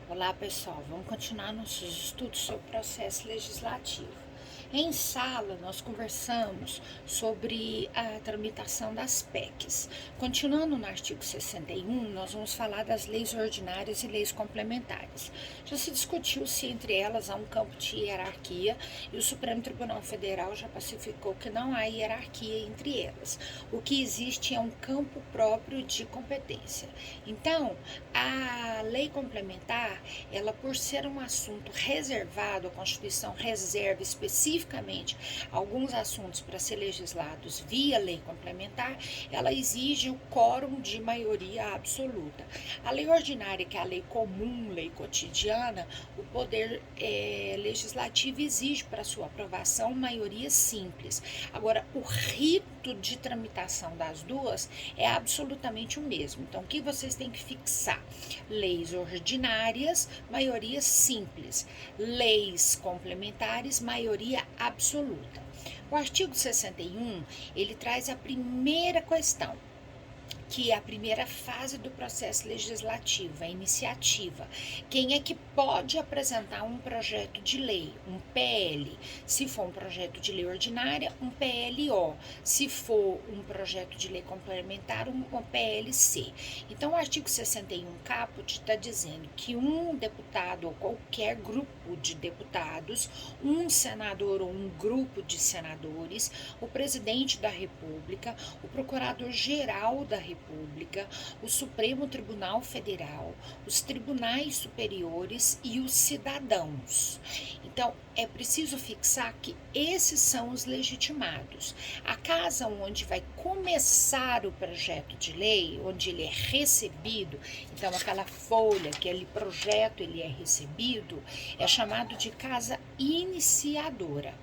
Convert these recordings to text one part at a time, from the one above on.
Olá pessoal, vamos continuar nossos estudos sobre o processo legislativo. Em sala, nós conversamos sobre a tramitação das PECs. Continuando no artigo 61, nós vamos falar das leis ordinárias e leis complementares. Já se discutiu se entre elas há um campo de hierarquia e o Supremo Tribunal Federal já pacificou que não há hierarquia entre elas. O que existe é um campo próprio de competência. Então, a lei complementar, ela por ser um assunto reservado, a Constituição reserva especificamente alguns assuntos para ser legislados via lei complementar, ela exige o quórum de maioria absoluta. A lei ordinária, que é a lei comum, lei cotidiana, o poder legislativo exige para sua aprovação maioria simples. Agora, o rito de tramitação das duas é absolutamente o mesmo. Então, o que vocês têm que fixar? Leis ordinárias, maioria simples. Leis complementares, maioria absoluta. O artigo 61, ele traz a primeira questão, que é a primeira fase do processo legislativo, a iniciativa. Quem é que pode apresentar um projeto de lei, um PL? Se for um projeto de lei ordinária, um PLO. Se for um projeto de lei complementar, um PLC. Então, o artigo 61 caput está dizendo que um deputado ou qualquer grupo de deputados, um senador ou um grupo de senadores, o presidente da República, o procurador-geral da República, o Supremo Tribunal Federal, os tribunais superiores e os cidadãos. Então, é preciso fixar que esses são os legitimados. A casa onde vai começar o projeto de lei, onde ele é recebido, então aquela folha, aquele projeto ele é recebido, é chamado de casa iniciadora.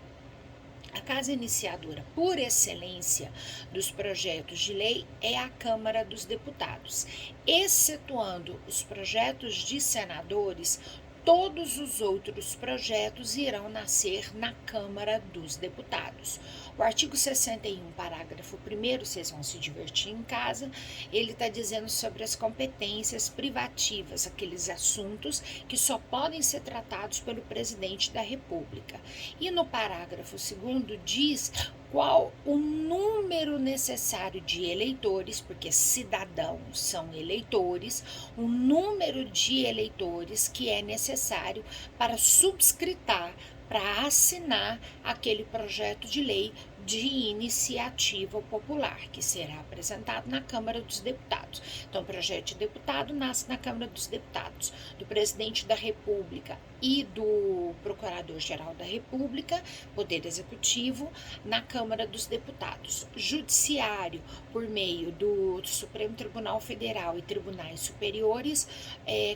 A casa iniciadora, por excelência, dos projetos de lei é a Câmara dos Deputados. Excetuando os projetos de senadores, todos os outros projetos irão nascer na Câmara dos Deputados. O artigo 61, parágrafo 1º, vocês vão se divertir em casa, ele está dizendo sobre as competências privativas, aqueles assuntos que só podem ser tratados pelo presidente da República. E no parágrafo 2º diz qual o número necessário de eleitores, porque cidadãos são eleitores, o número de eleitores que é necessário para subscritar, para assinar aquele projeto de lei de iniciativa popular, que será apresentado na Câmara dos Deputados. Então, o projeto de deputado nasce na Câmara dos Deputados, do presidente da República e do Procurador-Geral da República, Poder Executivo, na Câmara dos Deputados. Judiciário, por meio do Supremo Tribunal Federal e tribunais superiores,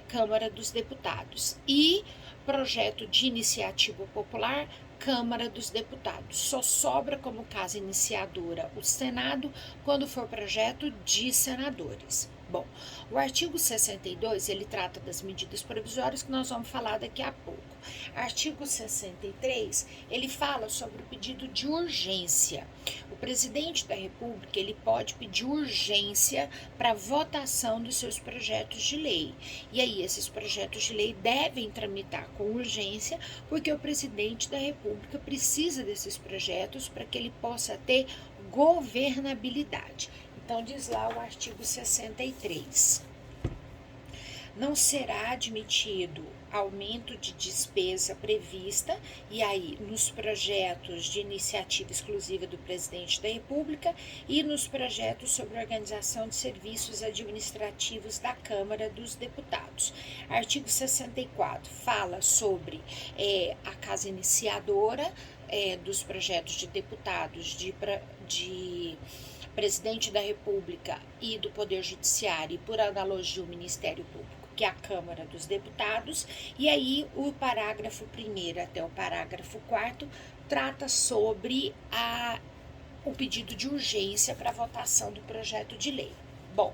Câmara dos Deputados. E projeto de iniciativa popular, Câmara dos Deputados. Só sobra como casa iniciadora o Senado quando for projeto de senadores. Bom, o artigo 62, ele trata das medidas provisórias que nós vamos falar daqui a pouco. Artigo 63, ele fala sobre o pedido de urgência. O presidente da República, ele pode pedir urgência para votação dos seus projetos de lei. E aí, esses projetos de lei devem tramitar com urgência, porque o presidente da República precisa desses projetos para que ele possa ter governabilidade. Então, diz lá o artigo 63. Não será admitido aumento de despesa prevista, e aí nos projetos de iniciativa exclusiva do presidente da República e nos projetos sobre organização de serviços administrativos da Câmara dos Deputados. Artigo 64 fala sobre a casa iniciadora dos projetos de deputados de presidente da República e do Poder Judiciário, e por analogia o Ministério Público, que é a Câmara dos Deputados, e aí o parágrafo 1º até o parágrafo 4º trata sobre o pedido de urgência para votação do projeto de lei. Bom,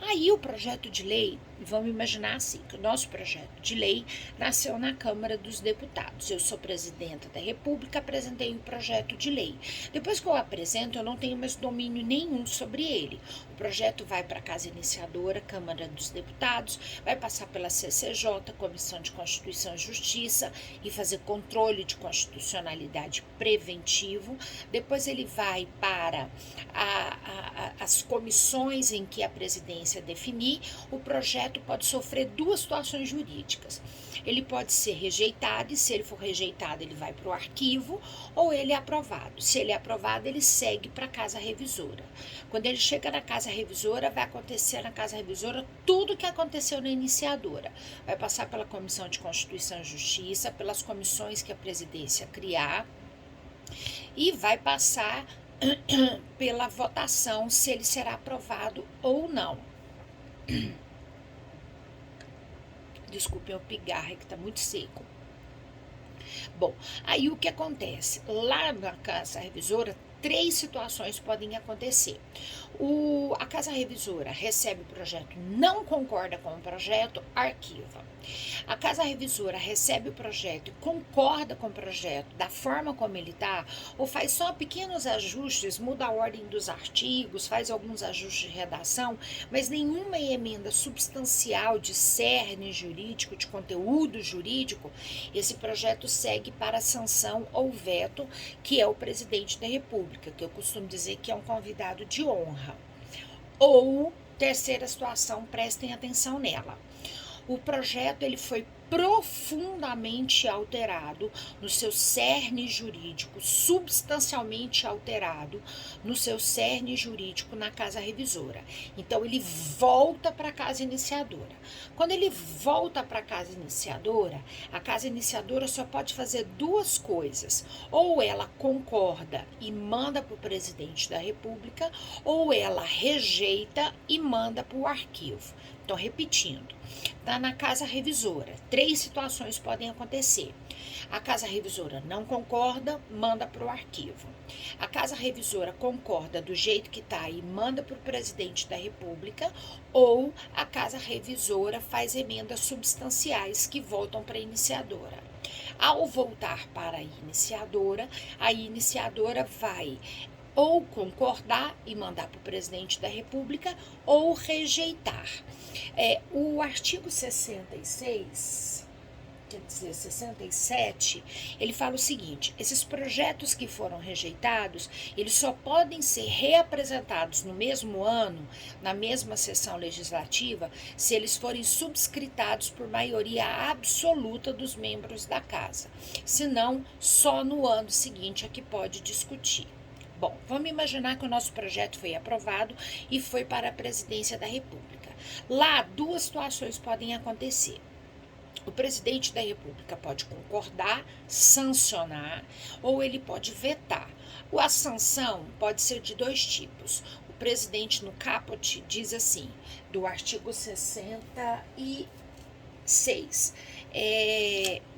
aí o projeto de lei, vamos imaginar assim, que o nosso projeto de lei nasceu na Câmara dos Deputados. Eu sou presidenta da República, apresentei o projeto de lei. Depois que eu apresento, eu não tenho mais domínio nenhum sobre ele. O projeto vai para a Casa Iniciadora, Câmara dos Deputados, vai passar pela CCJ, Comissão de Constituição e Justiça, e fazer controle de constitucionalidade preventivo. Depois ele vai para as comissões em que a presidência definir. O projeto pode sofrer duas situações jurídicas. Ele pode ser rejeitado, e se ele for rejeitado, ele vai para o arquivo, ou ele é aprovado. Se ele é aprovado, ele segue para a Casa Revisora. Quando ele chega na Casa Revisora, vai acontecer na Casa Revisora tudo o que aconteceu na iniciadora. Vai passar pela Comissão de Constituição e Justiça, pelas comissões que a presidência criar, e vai passar pela votação se ele será aprovado ou não. Desculpem o pigarro, que está muito seco. Bom, aí o que acontece? Lá na Casa Revisora, 3 situações podem acontecer. A Casa Revisora recebe o projeto, não concorda com o projeto, arquiva. A Casa Revisora recebe o projeto e concorda com o projeto da forma como ele está, ou faz só pequenos ajustes, muda a ordem dos artigos, faz alguns ajustes de redação, mas nenhuma emenda substancial de cerne jurídico, de conteúdo jurídico, esse projeto segue para a sanção ou veto, que é o presidente da República, que eu costumo dizer que é um convidado de honra. Ou, terceira situação, prestem atenção nela. O projeto ele foi profundamente alterado no seu cerne jurídico, substancialmente alterado no seu cerne jurídico na Casa Revisora. Então, ele volta para a Casa Iniciadora. Quando ele volta para a Casa Iniciadora só pode fazer 2 coisas. Ou ela concorda e manda para o presidente da República, ou ela rejeita e manda para o arquivo. Então, repetindo, está na Casa Revisora. 3 situações podem acontecer. A Casa Revisora não concorda, manda para o arquivo. A Casa Revisora concorda do jeito que está e manda para o presidente da República, ou a Casa Revisora faz emendas substanciais que voltam para a iniciadora. Ao voltar para a iniciadora vai ou concordar e mandar para o presidente da República, ou rejeitar. O artigo 66, quer dizer, 67, ele fala o seguinte: esses projetos que foram rejeitados, eles só podem ser reapresentados no mesmo ano, na mesma sessão legislativa, se eles forem subscritados por maioria absoluta dos membros da casa. Senão, só no ano seguinte é que pode discutir. Bom, vamos imaginar que o nosso projeto foi aprovado e foi para a presidência da República. Lá, 2 situações podem acontecer. O presidente da República pode concordar, sancionar, ou ele pode vetar. A sanção pode ser de 2 tipos. O presidente, no caput, diz assim, do artigo 66,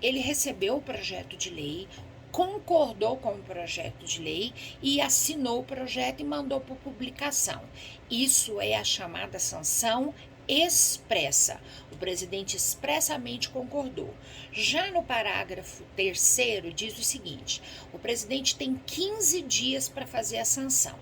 ele recebeu o projeto de lei, concordou com o projeto de lei e assinou o projeto e mandou para publicação. Isso é a chamada sanção expressa. O presidente expressamente concordou. Já no parágrafo 3º diz o seguinte: o presidente tem 15 dias para fazer a sanção.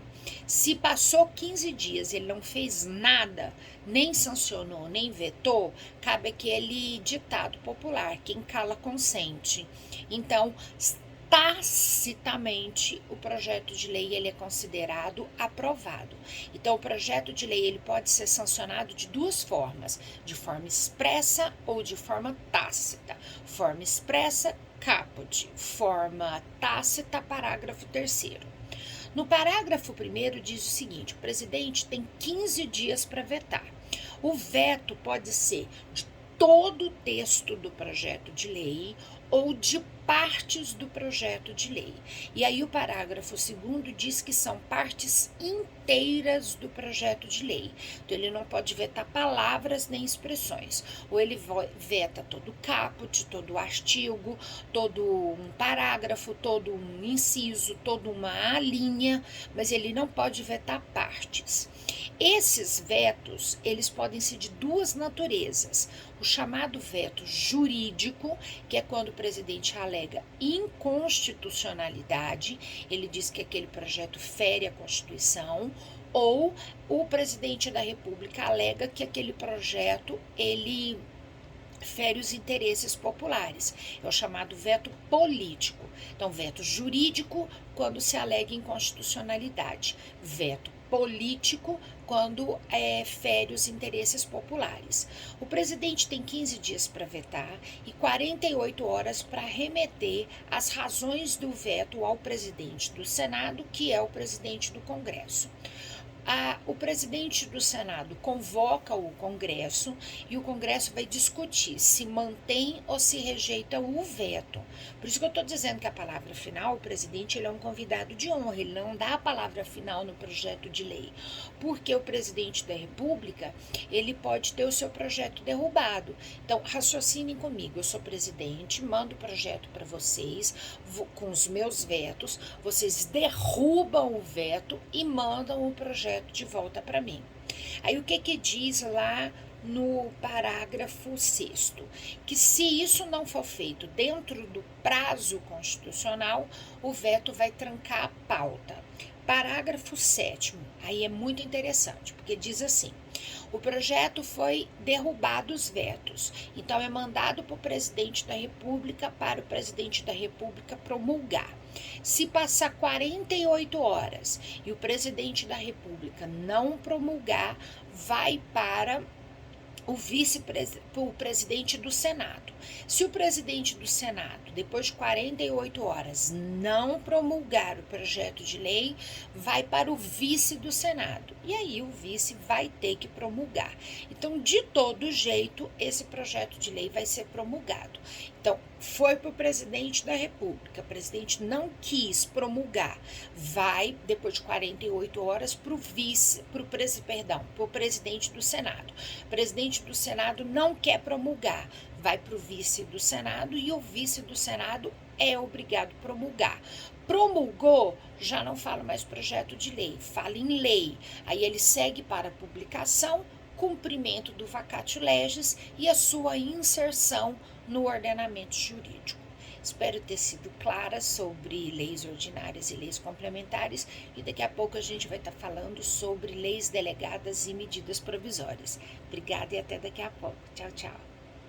Se passou 15 dias e ele não fez nada, nem sancionou, nem vetou, cabe aquele ditado popular: quem cala consente. Então, tacitamente, o projeto de lei ele é considerado aprovado. Então, o projeto de lei ele pode ser sancionado de 2 formas: de forma expressa ou de forma tácita. Forma expressa, caput. Forma tácita, parágrafo 3º. No parágrafo 1º diz o seguinte: o presidente tem 15 dias para vetar. O veto pode ser de todo o texto do projeto de lei ou de partes do projeto de lei. E aí o parágrafo 2º diz que são partes inteiras do projeto de lei. Então, ele não pode vetar palavras nem expressões. Ou ele veta todo o caput, todo o artigo, todo um parágrafo, todo um inciso, toda uma linha, mas ele não pode vetar partes. Esses vetos, eles podem ser de 2 naturezas. O chamado veto jurídico, que é quando o presidente alega inconstitucionalidade, ele diz que aquele projeto fere a Constituição, ou o presidente da República alega que aquele projeto ele fere os interesses populares. É o chamado veto político. Então, veto jurídico, quando se alega inconstitucionalidade. Veto político, quando fere os interesses populares. O presidente tem 15 dias para vetar e 48 horas para remeter as razões do veto ao presidente do Senado, que é o presidente do Congresso. O presidente do Senado convoca o Congresso e o Congresso vai discutir se mantém ou se rejeita o veto. Por isso que eu estou dizendo que a palavra final, o presidente ele é um convidado de honra, ele não dá a palavra final no projeto de lei, porque o presidente da República ele pode ter o seu projeto derrubado. Então, raciocinem comigo, eu sou presidente, mando o projeto para vocês, com os meus vetos, vocês derrubam o veto e mandam o projeto de volta para mim. Aí o que diz lá no parágrafo 6º? Que se isso não for feito dentro do prazo constitucional, o veto vai trancar a pauta. Parágrafo 7º, aí é muito interessante, porque diz assim: o projeto foi derrubado os vetos, então é mandado para o presidente da República para o presidente da República promulgar. Se passar 48 horas e o presidente da República não promulgar, vai para o presidente do Senado. Se o presidente do Senado, depois de 48 horas, não promulgar o projeto de lei, vai para o vice do Senado. E aí o vice vai ter que promulgar. Então, de todo jeito, esse projeto de lei vai ser promulgado. Então, foi para o presidente da República, o presidente não quis promulgar, vai, depois de 48 horas, para o presidente do Senado. O presidente do Senado não quer promulgar, vai para o vice do Senado e o vice do Senado é obrigado a promulgar. Promulgou, já não fala mais projeto de lei, fala em lei. Aí ele segue para a publicação, cumprimento do vacatio legis e a sua inserção no ordenamento jurídico. Espero ter sido clara sobre leis ordinárias e leis complementares e daqui a pouco a gente vai estar falando sobre leis delegadas e medidas provisórias. Obrigada e até daqui a pouco. Tchau, tchau.